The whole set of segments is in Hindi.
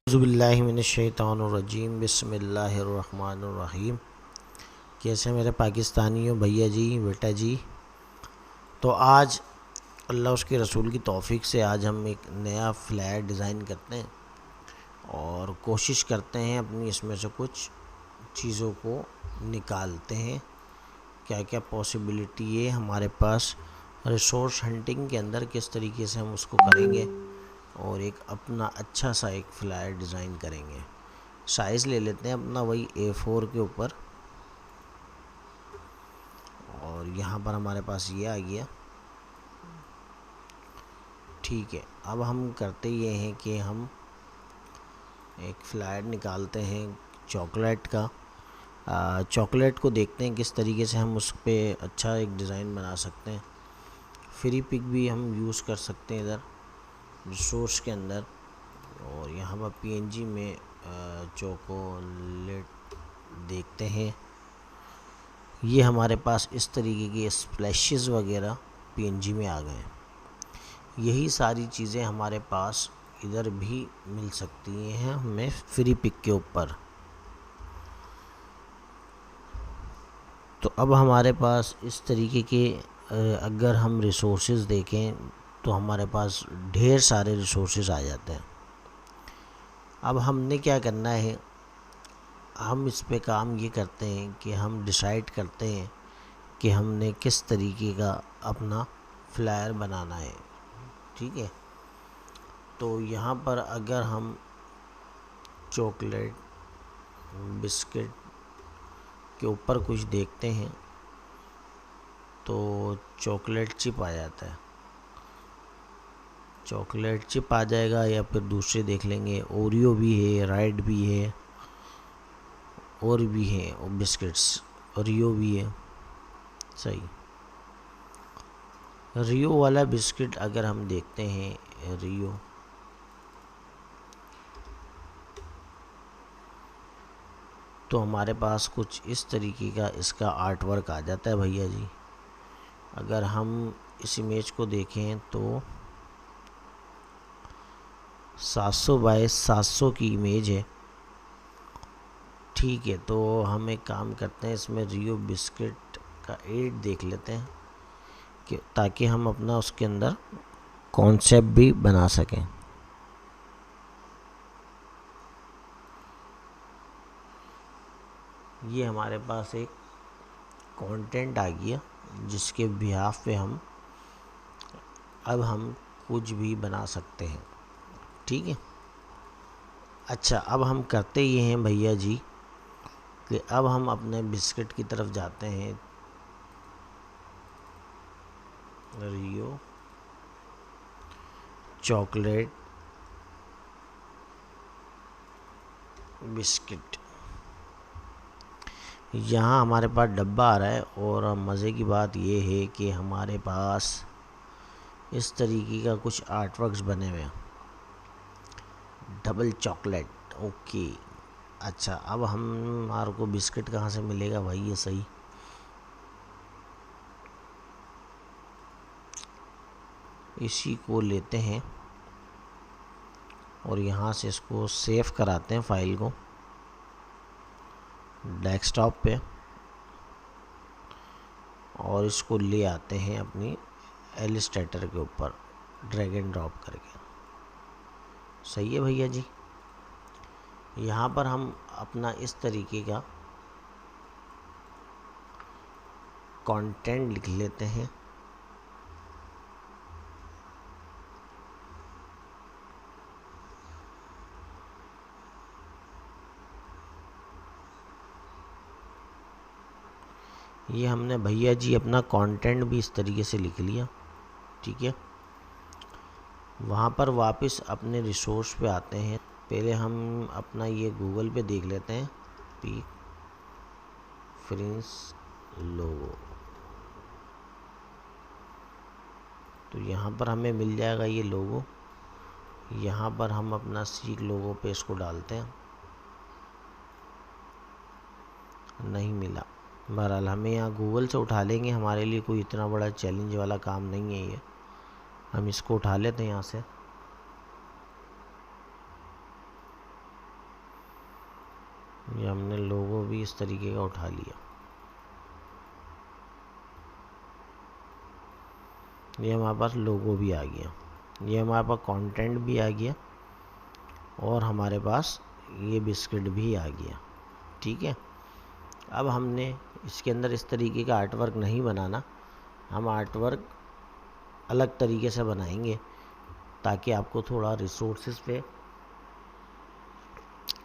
औज़ुबिल्लाहिमिनश्शैतानिर्रजीम बिस्मिल्लाहिर्रहमानिर्रहीम। कैसे मेरे पाकिस्तानियों भैया जी बेटा जी। तो आज अल्लाह उसके रसूल की तौफ़ीक से आज हम एक नया फ्लैट डिज़ाइन करते हैं और कोशिश करते हैं अपनी इसमें से कुछ चीज़ों को निकालते हैं। क्या क्या पॉसिबिलिटी है हमारे पास, रिसोर्स हंटिंग के अंदर किस तरीके से हम उसको करेंगे और एक अपना अच्छा सा एक फ्लैट डिज़ाइन करेंगे। साइज़ ले लेते हैं अपना वही A4 के ऊपर, और यहाँ पर हमारे पास ये आ गया। ठीक है, अब हम करते ये हैं कि हम एक फ्लैट निकालते हैं चॉकलेट का। चॉकलेट को देखते हैं किस तरीके से हम उस पर अच्छा एक डिज़ाइन बना सकते हैं। फ्री पिक भी हम यूज़ कर सकते हैं इधर रिसोर्स के अंदर। और यहाँ पर PNG में चॉकलेट देखते हैं। ये हमारे पास इस तरीके के स्प्लैशेस वगैरह PNG में आ गए हैं। यही सारी चीज़ें हमारे पास इधर भी मिल सकती हैं हमें फ्री पिक के ऊपर। तो अब हमारे पास इस तरीके के अगर हम रिसोर्सेज देखें तो हमारे पास ढेर सारे रिसोर्सेज आ जाते हैं। अब हमने क्या करना है, हम इस पे काम ये करते हैं कि हम डिसाइड करते हैं कि हमने किस तरीके का अपना फ्लायर बनाना है। ठीक है, तो यहाँ पर अगर हम चॉकलेट बिस्किट के ऊपर कुछ देखते हैं तो चॉकलेट चिप आ जाता है। चॉकलेट चिप आ जाएगा, या फिर दूसरे देख लेंगे, ओरियो भी है, राइड भी है, और भी है और बिस्किट्स, रियो भी है। सही, रियो वाला बिस्किट अगर हम देखते हैं रियो, तो हमारे पास कुछ इस तरीके का इसका आर्ट वर्क आ जाता है भैया जी। अगर हम इस इमेज को देखें तो 700 बाय 700 की इमेज है। ठीक है, तो हम एक काम करते हैं, इसमें रियो बिस्किट का एड देख लेते हैं कि ताकि हम अपना उसके अंदर कॉन्सेप्ट भी बना सकें। ये हमारे पास एक कंटेंट आ गया जिसके बिहाफ पे हम कुछ भी बना सकते हैं। ठीक है, अच्छा, अब हम करते ये हैं भैया जी कि अब हम अपने बिस्किट की तरफ जाते हैं। रियो चॉकलेट बिस्किट, यहाँ हमारे पास डब्बा आ रहा है। और मज़े की बात ये है कि हमारे पास इस तरीके का कुछ आर्टवर्क्स बने हुए हैं। Double chocolate, okay. अच्छा, अब हमारे को बिस्किट कहाँ से मिलेगा भाई, ये सही। इसी को लेते हैं और यहाँ से इसको सेव कराते हैं फाइल को डेस्कटॉप पे, और इसको ले आते हैं अपनी इलस्ट्रेटर के ऊपर ड्रैग एंड ड्रॉप करके। सही है भैया जी। यहाँ पर हम अपना इस तरीके का कंटेंट लिख लेते हैं। ये हमने भैया जी अपना कंटेंट भी इस तरीके से लिख लिया। ठीक है, वहाँ पर वापस अपने रिसोर्स पे आते हैं। पहले हम अपना ये गूगल पे देख लेते हैं, पीक फ्रिंस लोगो। तो यहाँ पर हमें मिल जाएगा ये लोगो। यहाँ पर हम अपना सीक लोगो पे इसको डालते हैं, नहीं मिला। बहरहाल हमें यहाँ गूगल से उठा लेंगे, हमारे लिए कोई इतना बड़ा चैलेंज वाला काम नहीं है ये। हम इसको उठा लेते हैं यहाँ से। ये हमने लोगो भी इस तरीके का उठा लिया। ये हमारे पास लोगो भी आ गया, ये हमारे पास कंटेंट भी आ गया, और हमारे पास ये बिस्किट भी आ गया। ठीक है, अब हमने इसके अंदर इस तरीके का आर्ट वर्क नहीं बनाना, हम आर्ट वर्क अलग तरीके से बनाएंगे ताकि आपको थोड़ा रिसोर्सेज पे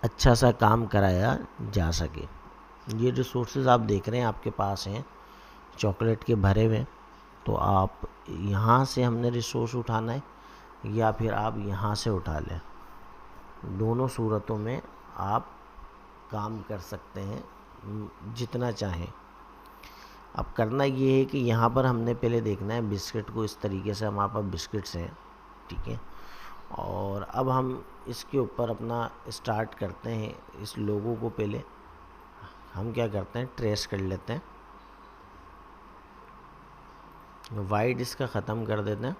अच्छा सा काम कराया जा सके। ये रिसोर्सेज आप देख रहे हैं आपके पास हैं चॉकलेट के भरे हुए, तो आप यहाँ से हमने रिसोर्स उठाना है या फिर आप यहाँ से उठा लें। दोनों सूरतों में आप काम कर सकते हैं जितना चाहें। अब करना ये है कि यहाँ पर हमने पहले देखना है बिस्किट को, इस तरीके से हमारे पास बिस्किट्स हैं। ठीक है, और अब हम इसके ऊपर अपना स्टार्ट करते हैं। इस लोगो को पहले हम क्या करते हैं, ट्रेस कर लेते हैं, वाइट इसका ख़त्म कर देते हैं।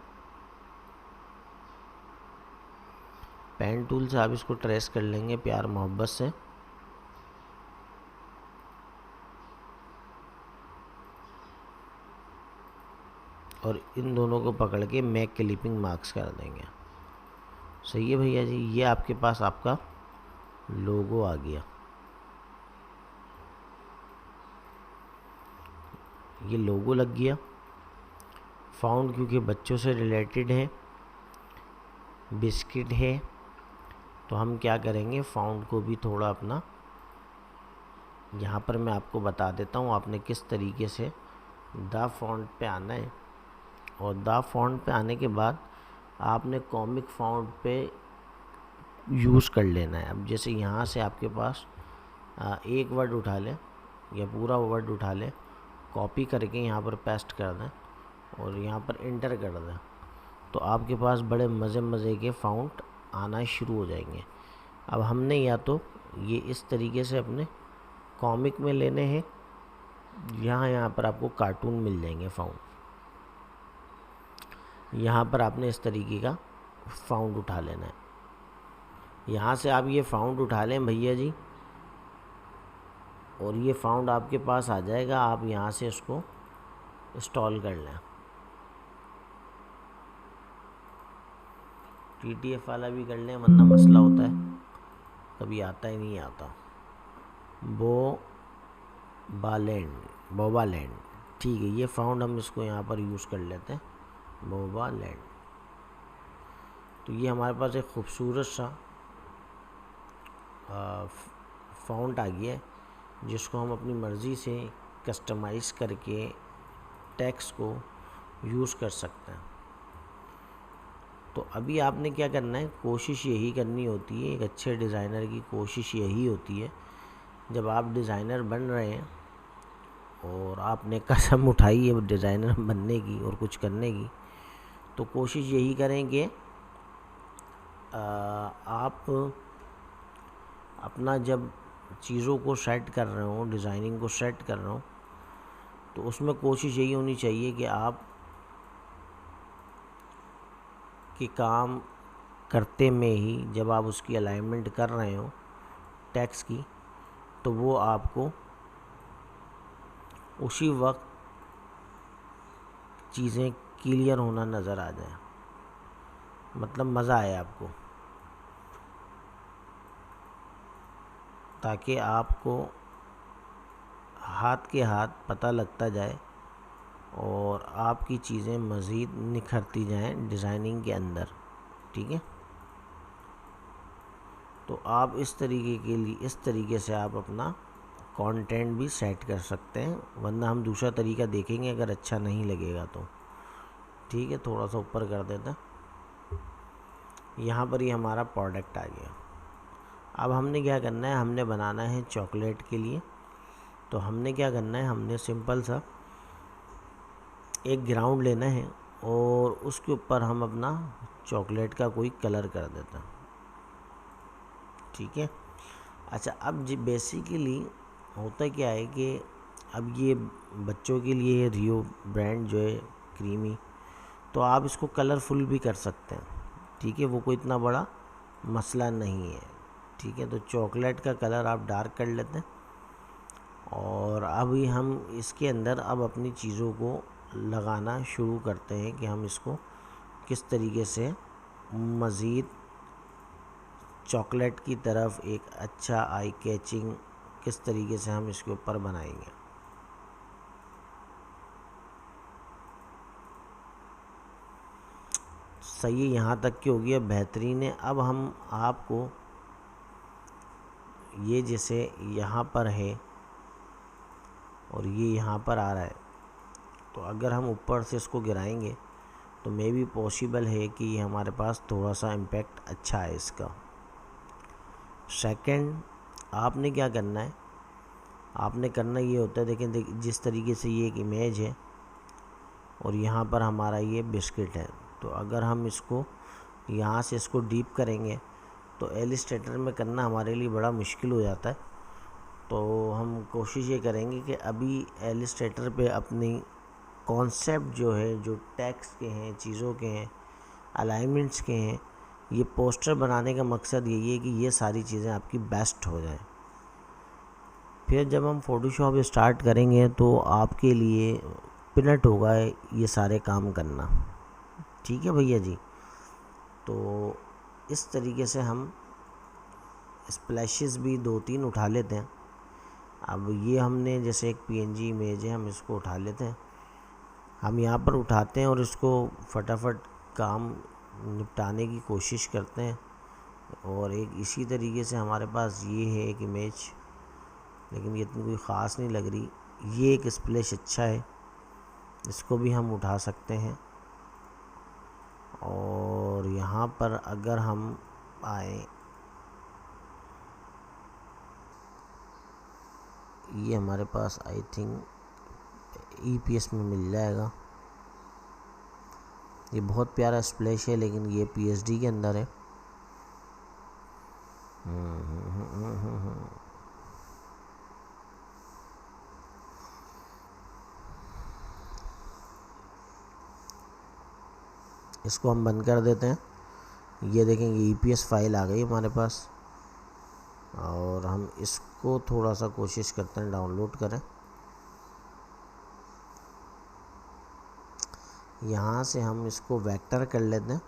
पेन टूल से आप इसको ट्रेस कर लेंगे प्यार मोहब्बत से। और इन दोनों को पकड़ के मैक क्लिपिंग मार्क्स कर देंगे। सही है भैया जी, ये आपके पास आपका लोगो आ गया। ये लोगो लग गया। फाउंड क्योंकि बच्चों से रिलेटेड है, बिस्किट है, तो हम क्या करेंगे, फाउंड को भी थोड़ा अपना यहाँ पर मैं आपको बता देता हूँ आपने किस तरीके से द फॉन्ट पे आना है। और द फॉन्ट पे आने के बाद आपने कॉमिक फॉन्ट पे यूज़ कर लेना है। अब जैसे यहाँ से आपके पास एक वर्ड उठा लें या पूरा वर्ड उठा लें, कॉपी करके यहाँ पर पेस्ट कर दें और यहाँ पर इंटर कर दें, तो आपके पास बड़े मज़े के फॉन्ट आना शुरू हो जाएंगे। अब हमने या तो ये इस तरीके से अपने कॉमिक में लेने हैं, यहाँ पर आपको कार्टून मिल जाएंगे फॉन्ट। यहाँ पर आपने इस तरीके का फॉन्ट उठा लेना है। यहाँ से आप ये फॉन्ट उठा लें भैया जी, और ये फॉन्ट आपके पास आ जाएगा। आप यहाँ से इसको इंस्टॉल कर लें। TTF वाला भी कर लें, वरना मसला होता है, कभी आता ही नहीं आता। बोबालैंड, ठीक है, ये फॉन्ट हम इसको यहाँ पर यूज़ कर लेते हैं, बोबालैंड। तो ये हमारे पास एक खूबसूरत सा फॉन्ट आ गया है, जिसको हम अपनी मर्ज़ी से कस्टमाइज़ करके टेक्स्ट को यूज़ कर सकते हैं। तो अभी आपने क्या करना है, कोशिश यही करनी होती है, एक अच्छे डिज़ाइनर की कोशिश यही होती है, जब आप डिज़ाइनर बन रहे हैं और आपने कसम उठाई है डिज़ाइनर बनने की और कुछ करने की, तो कोशिश यही करें कि आप अपना जब चीज़ों को सेट कर रहे हो, डिज़ाइनिंग को सेट कर रहे हो, तो उसमें कोशिश यही होनी चाहिए कि आप कि काम करते में ही जब आप उसकी अलाइनमेंट कर रहे हो टेक्स्ट की, तो वो आपको उसी वक्त चीज़ें क्लियर होना नज़र आ जाए, मतलब मज़ा आए आपको, ताकि आपको हाथ के हाथ पता लगता जाए और आपकी चीज़ें मज़ीद निखरती जाएं डिज़ाइनिंग के अंदर। ठीक है, तो आप इस तरीके से आप अपना कंटेंट भी सेट कर सकते हैं, वरना हम दूसरा तरीका देखेंगे अगर अच्छा नहीं लगेगा तो। ठीक है, थोड़ा सा ऊपर कर देते हैं। यहाँ पर ये हमारा प्रोडक्ट आ गया। अब हमने क्या करना है, हमने बनाना है चॉकलेट के लिए। तो हमने क्या करना है, हमने सिंपल सा एक ग्राउंड लेना है और उसके ऊपर हम अपना चॉकलेट का कोई कलर कर देते हैं। ठीक है, अच्छा, अब जी बेसिकली होता क्या है कि अब ये बच्चों के लिए रियो ब्रांड जो है क्रीमी, तो आप इसको कलरफुल भी कर सकते हैं। ठीक है, वो कोई इतना बड़ा मसला नहीं है। ठीक है, तो चॉकलेट का कलर आप डार्क कर लेते हैं। और अभी हम इसके अंदर अब अपनी चीज़ों को लगाना शुरू करते हैं कि हम इसको किस तरीके से मज़ीद चॉकलेट की तरफ एक अच्छा आई कैचिंग किस तरीके से हम इसके ऊपर बनाएंगे। सही है, यहाँ तक की होगी, अब बेहतरीन है। अब हम आपको ये जैसे यहाँ पर है और ये यहाँ पर आ रहा है, तो अगर हम ऊपर से इसको गिराएंगे तो मे भी पॉसिबल है कि ये हमारे पास थोड़ा सा इम्पैक्ट अच्छा है इसका। सेकंड, आपने क्या करना है, आपने करना ये होता है, देखें जिस तरीके से ये एक इमेज है और यहाँ पर हमारा ये बिस्किट है, तो अगर हम इसको यहाँ से इसको डीप करेंगे तो इलस्ट्रेटर में करना हमारे लिए बड़ा मुश्किल हो जाता है। तो हम कोशिश ये करेंगे कि अभी इलस्ट्रेटर पे अपनी कॉन्सेप्ट जो है, जो टेक्स्ट के हैं, चीज़ों के हैं, अलाइनमेंट्स के हैं, ये पोस्टर बनाने का मकसद यही है कि ये सारी चीज़ें आपकी बेस्ट हो जाएं। फिर जब हम फ़ोटोशॉप स्टार्ट करेंगे तो आपके लिए पिनट होगा ये सारे काम करना। ठीक है भैया जी, तो इस तरीके से हम स्प्लैशेस भी 2-3 उठा लेते हैं। अब ये हमने जैसे एक पीएनजी इमेज है, हम इसको उठा लेते हैं, हम यहाँ पर उठाते हैं और इसको फटाफट काम निपटाने की कोशिश करते हैं। और एक इसी तरीके से हमारे पास ये है एक इमेज, लेकिन ये इतनी कोई ख़ास नहीं लग रही। ये एक स्प्लैश अच्छा है, इसको भी हम उठा सकते हैं। और यहाँ पर अगर हम आए, ये हमारे पास आई थिंक ईपीएस में मिल जाएगा। ये बहुत प्यारा स्प्लैश है, लेकिन ये पीएसडी के अंदर है। इसको हम बंद कर देते हैं। ये देखेंगे ईपीएस फाइल आ गई हमारे पास, और हम इसको थोड़ा सा कोशिश करते हैं डाउनलोड करें। यहाँ से हम इसको वेक्टर कर लेते हैं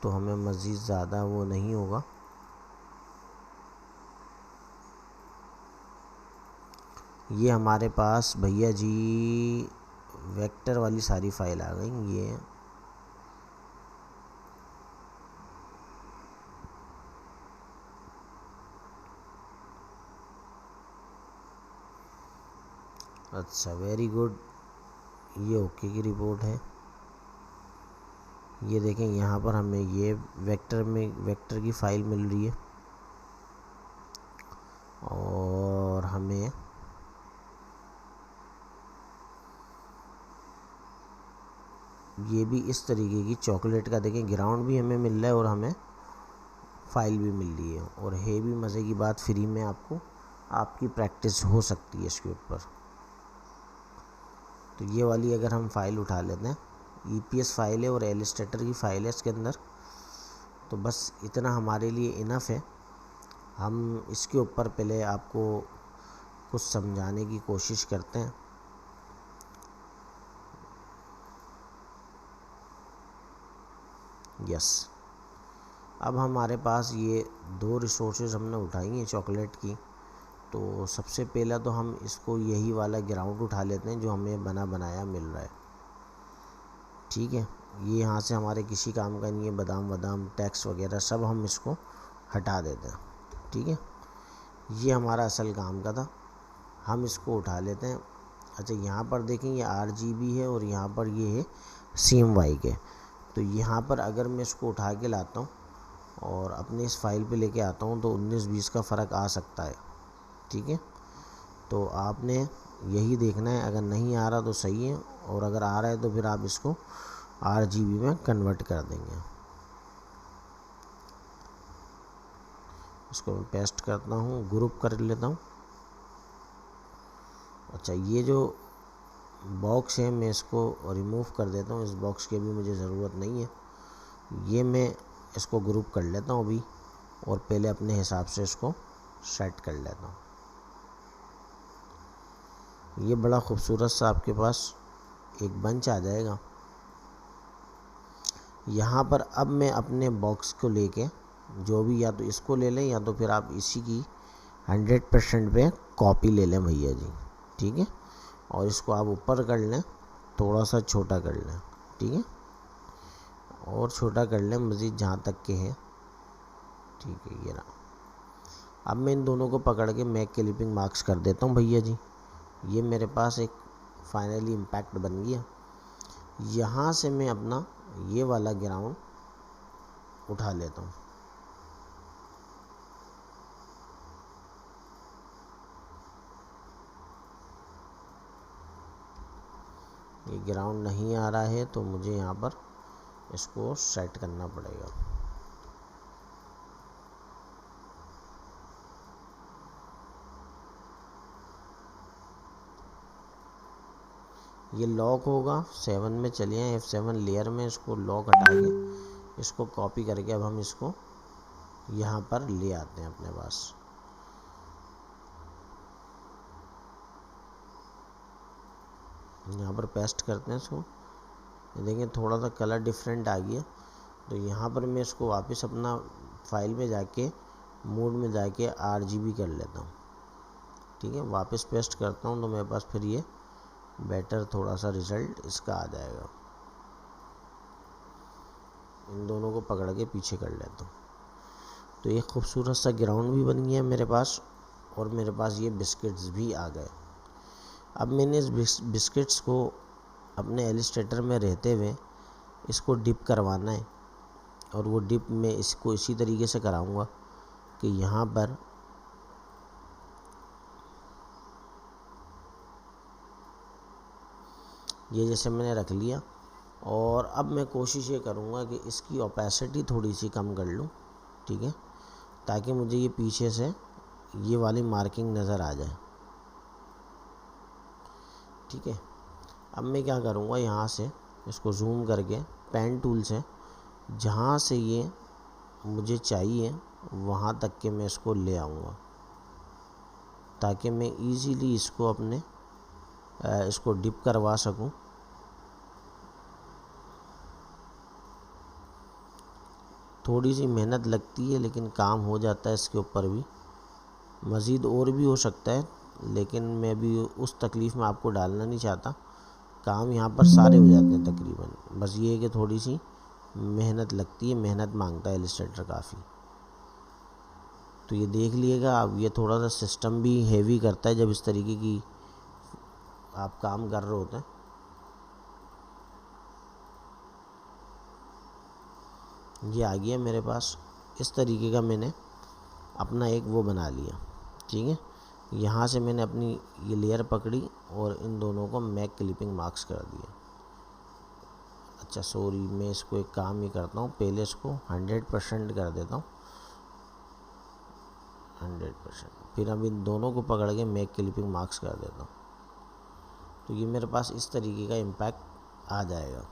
तो हमें मज़ीद ज़्यादा वो नहीं होगा। ये हमारे पास भैया जी वेक्टर वाली सारी फाइल आ गई। ये अच्छा, वेरी गुड, ये ओके की रिपोर्ट है। ये देखें यहाँ पर हमें ये वेक्टर की फ़ाइल मिल रही है, और हमें ये भी इस तरीके की चॉकलेट का देखें ग्राउंड भी हमें मिल रहा है और हमें फ़ाइल भी मिल रही है। और है भी मज़े की बात, फ्री में आपको आपकी प्रैक्टिस हो सकती है इसके ऊपर। तो ये वाली अगर हम फ़ाइल उठा लेते हैं, ईपीएस फाइल है और इलस्ट्रेटर की फ़ाइल है इसके अंदर, तो बस इतना हमारे लिए इनफ है। हम इसके ऊपर पहले आपको कुछ समझाने की कोशिश करते हैं। यस, अब हमारे पास ये 2 रिसोर्सेज हमने उठाई हैं चॉकलेट की। तो सबसे पहला तो हम इसको यही वाला ग्राउंड उठा लेते हैं जो हमें बना बनाया मिल रहा है। ठीक है, ये यहाँ से हमारे किसी काम का नहीं है, बादाम वादाम टैक्स वगैरह सब हम इसको हटा देते हैं। ठीक है, ये हमारा असल काम का था, हम इसको उठा लेते हैं। अच्छा, यहाँ पर देखें ये RGB है और यहाँ पर ये है CMYK के। तो यहाँ पर अगर मैं इसको उठा के लाता हूँ और अपने इस फाइल पे लेके आता हूँ तो 19-20 का फ़र्क आ सकता है। ठीक है, तो आपने यही देखना है, अगर नहीं आ रहा तो सही है, और अगर आ रहा है तो फिर आप इसको RGB में कन्वर्ट कर देंगे। इसको मैं पेस्ट करता हूँ, ग्रुप कर लेता हूँ। अच्छा, ये जो बॉक्स है मैं इसको रिमूव कर देता हूँ, इस बॉक्स की भी मुझे ज़रूरत नहीं है। ये मैं इसको ग्रुप कर लेता हूँ अभी, और पहले अपने हिसाब से इसको सेट कर लेता हूँ। ये बड़ा खूबसूरत सा आपके पास एक बंच आ जाएगा। यहाँ पर अब मैं अपने बॉक्स को लेके जो भी, या तो इसको ले लें या तो फिर आप इसी की 100% पे कॉपी ले लें भैया जी, ठीक है। और इसको आप ऊपर कर लें, थोड़ा सा छोटा कर लें, ठीक है, और छोटा कर लें मज़ीद जहाँ तक के है, ठीक है। ये रहा। अब मैं इन दोनों को पकड़ के मैक क्लिपिंग मार्क्स कर देता हूँ भैया जी। ये मेरे पास एक फाइनली इम्पैक्ट बन गया। यहाँ से मैं अपना ये वाला ग्राउंड उठा लेता हूँ। ये ग्राउंड नहीं आ रहा है तो मुझे यहाँ पर इसको सेट करना पड़ेगा। ये लॉक होगा, 7 में चलिए, F7 लेयर में इसको लॉक हटा के इसको कॉपी करके अब हम इसको यहाँ पर ले आते हैं अपने पास। यहाँ पर पेस्ट करते हैं इसको। देखें थोड़ा सा कलर डिफरेंट आ गया, तो यहाँ पर मैं इसको वापस अपना फाइल में जाके मोड में जाके RGB कर लेता हूँ, ठीक है। वापस पेस्ट करता हूँ तो मेरे पास फिर ये बेटर थोड़ा सा रिज़ल्ट इसका आ जाएगा। इन दोनों को पकड़ के पीछे कर लेता हूँ। तो ये खूबसूरत सा ग्राउंड भी बन गया मेरे पास, और मेरे पास ये बिस्किट्स भी आ गए। अब मैंने इस बिस्किट्स को अपने इलस्ट्रेटर में रहते हुए इसको डिप करवाना है, और वो डिप मैं इसको इसी तरीके से कराऊंगा कि यहाँ पर ये जैसे मैंने रख लिया। और अब मैं कोशिश ये करूँगा कि इसकी ओपेसिटी थोड़ी सी कम कर लूँ, ठीक है, ताकि मुझे ये पीछे से ये वाली मार्किंग नज़र आ जाए, ठीक है। अब मैं क्या करूँगा, यहाँ से इसको जूम करके पेन टूल से जहाँ से ये मुझे चाहिए वहाँ तक के मैं इसको ले आऊँगा, ताकि मैं इजीली इसको अपने इसको डिप करवा सकूँ। थोड़ी सी मेहनत लगती है लेकिन काम हो जाता है इसके ऊपर भी। मज़ीद और भी हो सकता है, लेकिन मैं भी उस तकलीफ़ में आपको डालना नहीं चाहता। काम यहाँ पर सारे हो जाते हैं तकरीबन, बस ये है कि थोड़ी सी मेहनत लगती है, मेहनत मांगता है इलस्ट्रेटर काफ़ी। तो ये देख लीजिएगा अब, ये थोड़ा सा सिस्टम भी हेवी करता है जब इस तरीके की आप काम कर रहे होते हैं। ये आ गया मेरे पास, इस तरीके का मैंने अपना एक वो बना लिया, ठीक है। यहाँ से मैंने अपनी ये लेयर पकड़ी और इन दोनों को मैक क्लिपिंग मार्क्स कर दिया। अच्छा सॉरी, मैं इसको एक काम ही करता हूँ, पहले इसको 100% कर देता हूँ, 100%। फिर अब इन दोनों को पकड़ के मैक क्लिपिंग मार्क्स कर देता हूँ। तो ये मेरे पास इस तरीके का इम्पैक्ट आ जाएगा।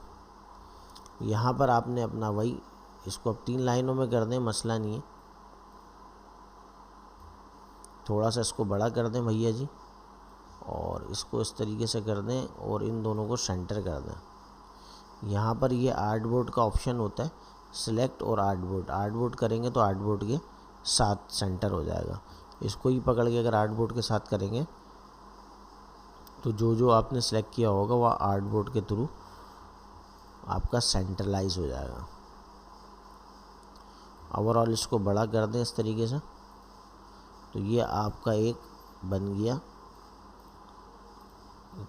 यहाँ पर आपने अपना वही, इसको अब 3 लाइनों में कर दें, मसला नहीं है। थोड़ा सा इसको बड़ा कर दें भैया जी, और इसको इस तरीके से कर दें और इन दोनों को सेंटर कर दें। यहाँ पर ये आर्टबोर्ड का ऑप्शन होता है, सिलेक्ट और आर्टबोर्ड करेंगे तो आर्टबोर्ड के साथ सेंटर हो जाएगा। इसको ही पकड़ के अगर आर्टबोर्ड के साथ करेंगे तो जो जो आपने सेलेक्ट किया होगा वह आर्टबोर्ड के थ्रू आपका सेंट्रलाइज हो जाएगा। ओवरऑल इसको बड़ा कर दें इस तरीके से, तो ये आपका एक बन गया।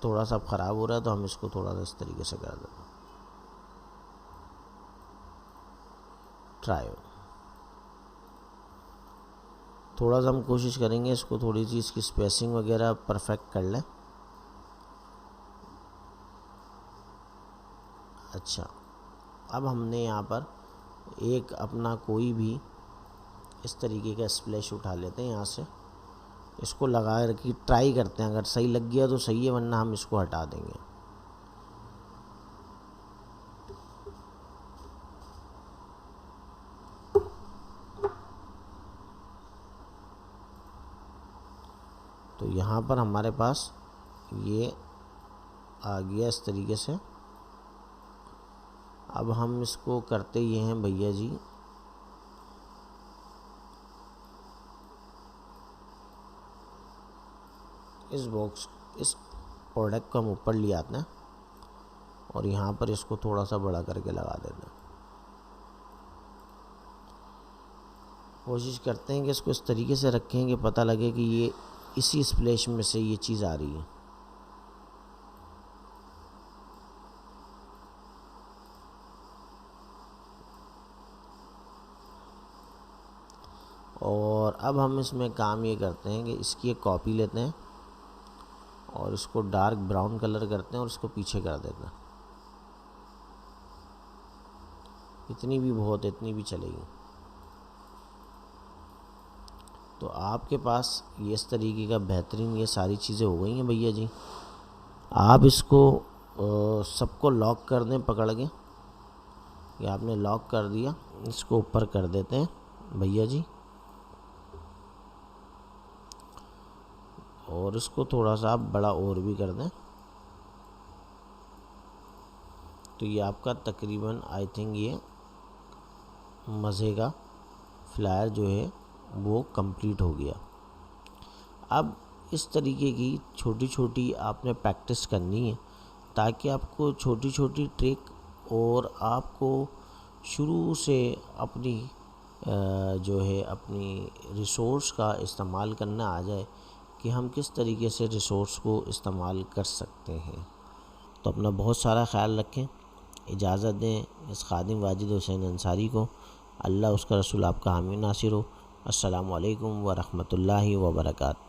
थोड़ा सा ख़राब हो रहा है तो हम इसको थोड़ा सा इस तरीके से कर देते हैं, ट्राई। थोड़ा सा हम कोशिश करेंगे इसको थोड़ी सी इसकी स्पेसिंग वगैरह परफेक्ट कर लें। अच्छा, अब हमने यहाँ पर एक अपना कोई भी इस तरीके का स्प्लैश उठा लेते हैं, यहाँ से इसको लगा रखी ट्राई करते हैं, अगर सही लग गया तो सही है, वरना हम इसको हटा देंगे। तो यहाँ पर हमारे पास ये आ गया इस तरीके से। अब हम इसको करते ये हैं भैया जी, इस प्रोडक्ट को हम ऊपर ले आते हैं और यहाँ पर इसको थोड़ा सा बड़ा करके लगा देते हैं। कोशिश करते हैं कि इसको इस तरीके से रखें कि पता लगे कि ये इसी स्प्लैश में से ये चीज़ आ रही है। और अब हम इसमें काम ये करते हैं कि इसकी एक कॉपी लेते हैं और इसको डार्क ब्राउन कलर करते हैं और इसको पीछे कर देते हैं। इतनी भी बहुत, इतनी भी चलेगी। तो आपके पास ये इस तरीके का बेहतरीन ये सारी चीज़ें हो गई हैं भैया जी। आप इसको सबको लॉक कर दें पकड़ के। ये आपने लॉक कर दिया, इसको ऊपर कर देते हैं भैया जी और इसको थोड़ा सा आप बड़ा और भी कर दें। तो ये आपका तकरीबन आई थिंक ये मज़े का फ्लायर जो है वो कंप्लीट हो गया। अब इस तरीके की छोटी छोटी आपने प्रैक्टिस करनी है ताकि आपको छोटी छोटी ट्रिक और आपको शुरू से अपनी जो है अपनी रिसोर्स का इस्तेमाल करना आ जाए कि हम किस तरीके से रिसोर्स को इस्तेमाल कर सकते हैं। तो अपना बहुत सारा ख्याल रखें। इजाज़त दें इस खादिम वाजिद हुसैन अंसारी को। अल्लाह उसका रसूल आपका हामी नासिर हो। अस्सलामु अलैकुम व रहमतुल्लाहि व बरकातहू।